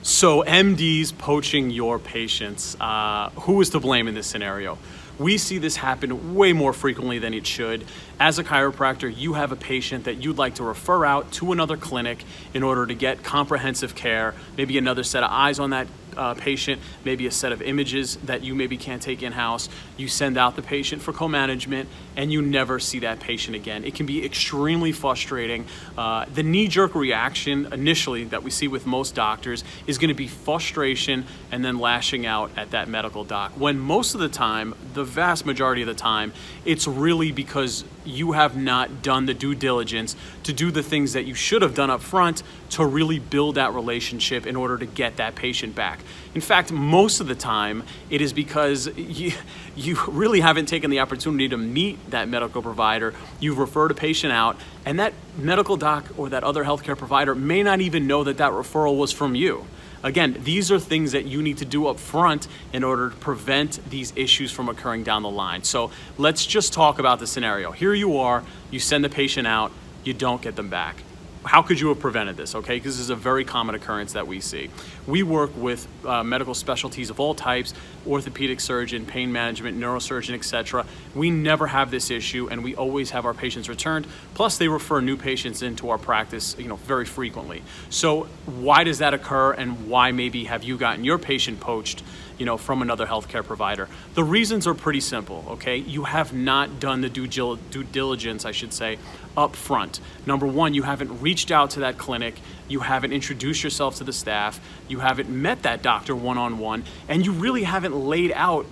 So MDs poaching your patients, who is to blame in this scenario? We see this happen way more frequently than it should. As a chiropractor, you have a patient that you'd like to refer out to another clinic in order to get comprehensive care, maybe another set of eyes on that patient, maybe a set of images that you maybe can't take in-house. You send out the patient for co-management and you never see that patient again. It can be extremely frustrating. The knee-jerk reaction initially that we see with most doctors is going to be frustration and then lashing out at that medical doc, when most of the time, the vast majority of the time, it's really because you have not done the due diligence to do the things that you should have done up front to really build that relationship in order to get that patient back. In fact, most of the time, it is because you really haven't taken the opportunity to meet that medical provider. You've referred a patient out, and that medical doc or that other healthcare provider may not even know that that referral was from you. Again, these are things that you need to do up front in order to prevent these issues from occurring down the line. So let's just talk about the scenario. Here you are, you send the patient out, you don't get them back. How could you have prevented this, okay? Because this is a very common occurrence that we see. We work with medical specialties of all types, orthopedic surgeon, pain management, neurosurgeon, etc. We never have this issue, and we always have our patients returned. Plus, they refer new patients into our practice, very frequently. So why does that occur, and why maybe have you gotten your patient poached, from another healthcare provider? The reasons are pretty simple, okay? You have not done the due diligence, I should say, up front. Number one, you haven't reached out to that clinic, you haven't introduced yourself to the staff, you haven't met that doctor one-on-one, and you really haven't laid out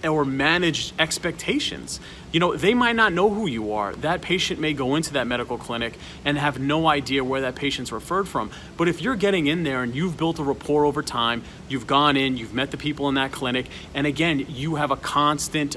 or managed expectations. They might not know who you are. That patient may go into that medical clinic and have no idea where that patient's referred from. But if you're getting in there and you've built a rapport over time, you've gone in, you've met the people in that clinic, and again, you have a constant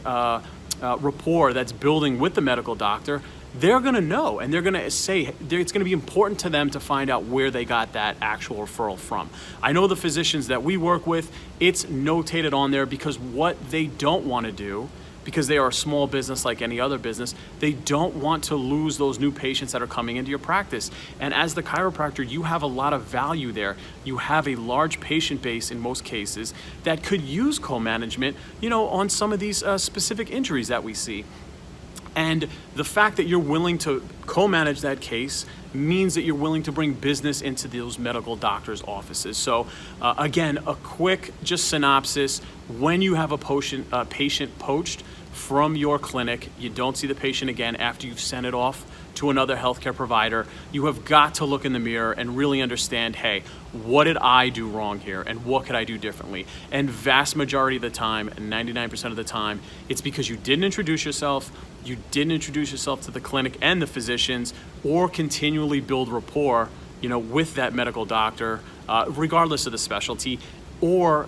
rapport that's building with the medical doctor, they're going to know, and they're going to say it's going to be important to them to find out where they got that actual referral from. I know the physicians that we work with, it's notated on there because what they don't want to do, because they are a small business like any other business, they don't want to lose those new patients that are coming into your practice. And as the chiropractor, you have a lot of value there. You have a large patient base in most cases that could use co-management, on some of these specific injuries that we see. And the fact that you're willing to co-manage that case means that you're willing to bring business into those medical doctors' offices. So again, a quick just synopsis: when you have a patient poached from your clinic, you don't see the patient again after you've sent it off to another healthcare provider, you have got to look in the mirror and really understand, hey, what did I do wrong here and what could I do differently? And vast majority of the time, 99% of the time, it's because you didn't introduce yourself, to the clinic and the physicians, or continually build rapport, with that medical doctor, regardless of the specialty, or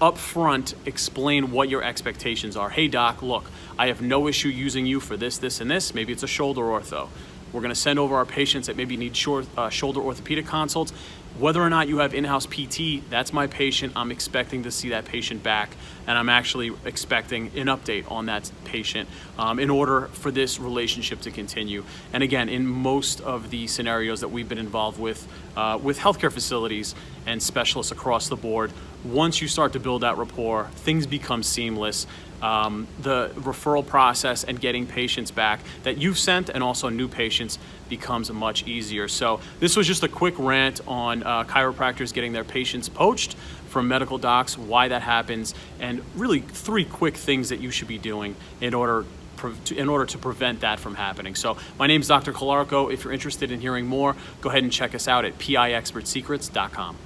up front explain what your expectations are. Hey doc, look, I have no issue using you for this, this, and this. Maybe it's a shoulder ortho. We're going to send over our patients that maybe need shoulder orthopedic consults. Whether or not you have in-house PT, that's my patient. I'm expecting to see that patient back, and I'm actually expecting an update on that patient in order for this relationship to continue. And again, in most of the scenarios that we've been involved with healthcare facilities and specialists across the board, once you start to build that rapport, things become seamless. The referral process and getting patients back that you've sent and also new patients becomes much easier. So this was just a quick rant on chiropractors getting their patients poached from medical docs, why that happens, and really 3 quick things that you should be doing in order to prevent that from happening. So my name is Dr. 𝐜𝐨. If you're interested in hearing more, go ahead and check us out at piexpertsecrets.com.